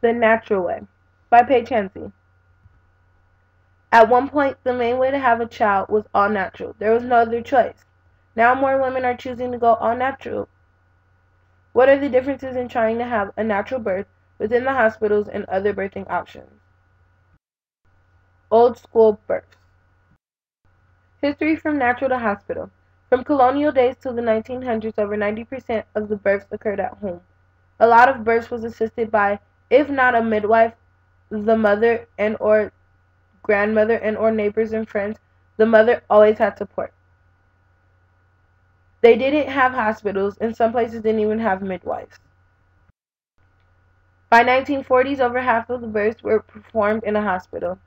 The Natural Way by Paige Hensey. At one point, the main way to have a child was all natural. There was no other choice. Now more women are choosing to go all natural. What are the differences in trying to have a natural birth within the hospitals and other birthing options? Old school births. History from natural to hospital. From colonial days till the 1900s, over 90% of the births occurred at home. A lot of births was assisted by, if not a midwife, the mother and or grandmother and or neighbors and friends. The mother always had support. They didn't have hospitals, and some places didn't even have midwives. By 1940s, over half of the births were performed in a hospital.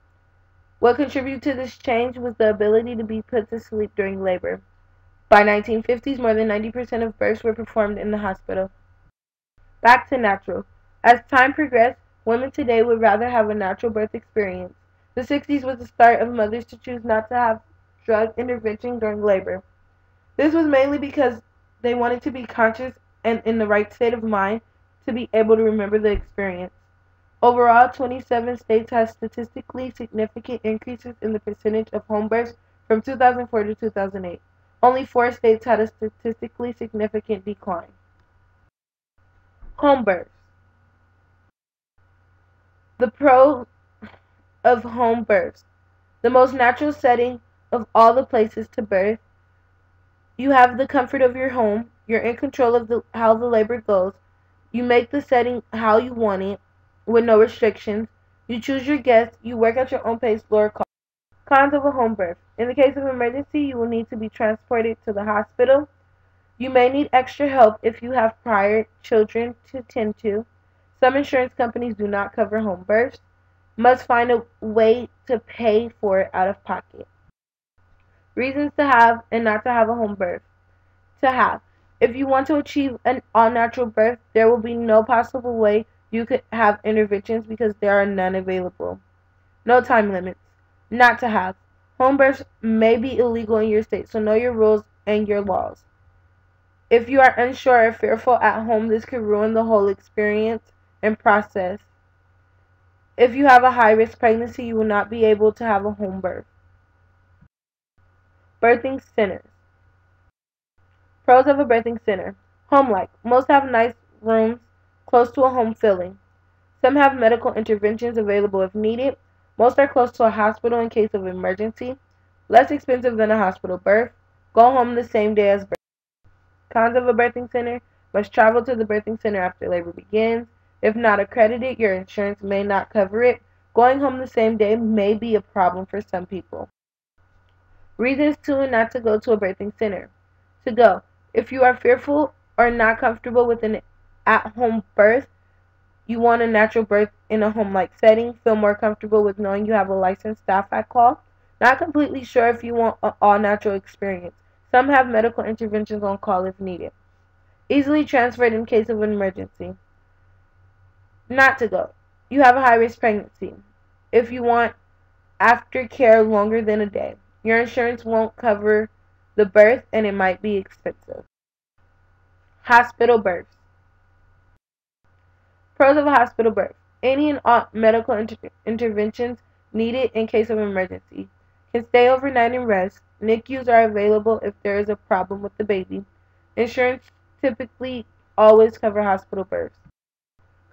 What contributed to this change was the ability to be put to sleep during labor. By 1950s, more than 90% of births were performed in the hospital. Back to natural. As time progressed, women today would rather have a natural birth experience. The 60s was the start of mothers to choose not to have drug intervention during labor. This was mainly because they wanted to be conscious and in the right state of mind to be able to remember the experience. Overall, 27 states had statistically significant increases in the percentage of home births from 2004 to 2008. Only 4 states had a statistically significant decline. Home births. The pros of home births. The most natural setting of all the places to birth. You have the comfort of your home. You're in control of how the labor goes. You make the setting how you want it, with no restrictions. You choose your guests. You work at your own pace, lower cost. Cons of a home birth. In the case of emergency, you will need to be transported to the hospital. You may need extra help if you have prior children to tend to. Some insurance companies do not cover home births. Must find a way to pay for it out of pocket. Reasons to have and not to have a home birth. To have. If you want to achieve an all-natural birth, there will be no possible way you could have interventions because there are none available. No time limits. Not to have. Home births may be illegal in your state, so know your rules and your laws. If you are unsure or fearful at home, this could ruin the whole experience and process. If you have a high-risk pregnancy, you will not be able to have a home birth. Birthing centers. Pros of a birthing center. Home-like. Most have nice rooms, close to a home feeling. Some have medical interventions available if needed. Most are close to a hospital in case of emergency. Less expensive than a hospital birth. Go home the same day as birth. Cons of a birthing center. Must travel to the birthing center after labor begins. If not accredited, your insurance may not cover it. Going home the same day may be a problem for some people. Reasons to and not to go to a birthing center. To go. If you are fearful or not comfortable with an at-home birth, you want a natural birth in a home-like setting, feel more comfortable with knowing you have a licensed staff at call. Not completely sure if you want an all-natural experience. Some have medical interventions on call if needed. Easily transferred in case of an emergency. Not to go. You have a high-risk pregnancy. If you want aftercare longer than a day, your insurance won't cover the birth and it might be expensive. Hospital births. Pros of a hospital birth. Any and all medical interventions needed in case of emergency. Can stay overnight and rest. NICUs are available if there is a problem with the baby. Insurance typically always cover hospital births.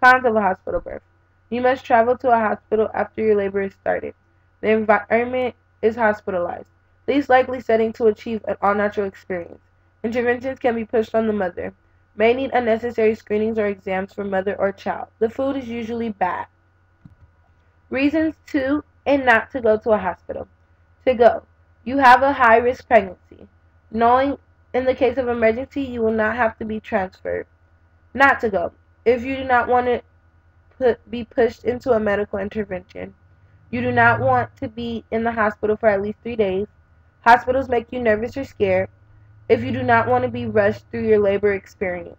Cons of a hospital birth. You must travel to a hospital after your labor is started. The environment is hospitalized. Least likely setting to achieve an all-natural experience. Interventions can be pushed on the mother. May need unnecessary screenings or exams for mother or child. The food is usually bad. Reasons to and not to go to a hospital. To go. You have a high-risk pregnancy. Knowing in the case of emergency, you will not have to be transferred. Not to go. If you do not want to be pushed into a medical intervention. You do not want to be in the hospital for at least 3 days. Hospitals make you nervous or scared. If you do not want to be rushed through your labor experience.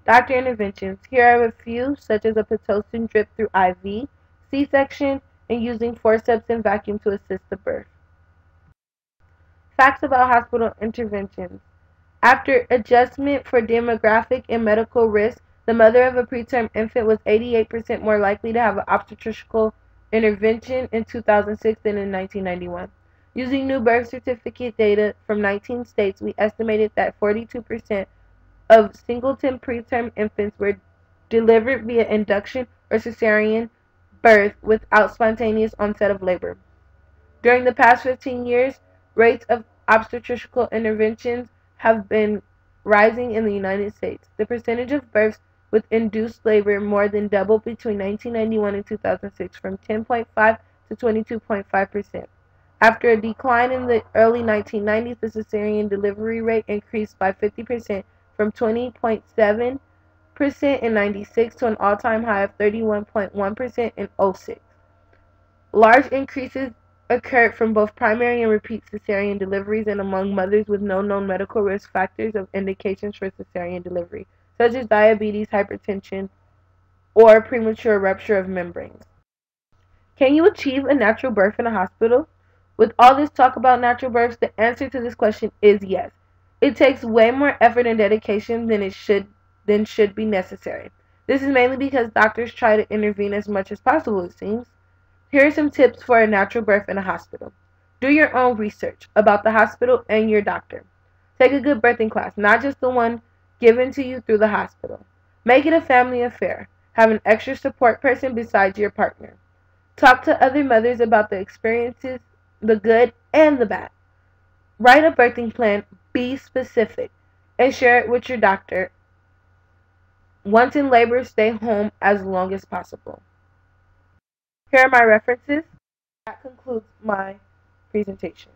Doctor interventions. Here are a few, such as a Pitocin drip through IV, C-section, and using forceps and vacuum to assist the birth. Facts about hospital interventions. After adjustment for demographic and medical risk, the mother of a preterm infant was 88% more likely to have an obstetrical intervention in 2006 than in 1991. Using new birth certificate data from 19 states, we estimated that 42% of singleton preterm infants were delivered via induction or cesarean birth without spontaneous onset of labor. During the past 15 years, rates of obstetrical interventions have been rising in the United States. The percentage of births with induced labor more than doubled between 1991 and 2006 from 10.5 to 22.5%. After a decline in the early 1990s, the cesarean delivery rate increased by 50% from 20.7% in 96 to an all-time high of 31.1% in 06. Large increases occurred from both primary and repeat cesarean deliveries and among mothers with no known medical risk factors of indications for cesarean delivery, such as diabetes, hypertension, or premature rupture of membranes. Can you achieve a natural birth in a hospital? With all this talk about natural births, the answer to this question is yes. It takes way more effort and dedication than should be necessary. This is mainly because doctors try to intervene as much as possible, it seems. Here are some tips for a natural birth in a hospital. Do your own research about the hospital and your doctor. Take a good birthing class, not just the one given to you through the hospital. Make it a family affair. Have an extra support person besides your partner. Talk to other mothers about the experiences, the good and the bad. Write a birthing plan, be specific, and share it with your doctor. Once in labor, stay home as long as possible. Here are my references. That concludes my presentation.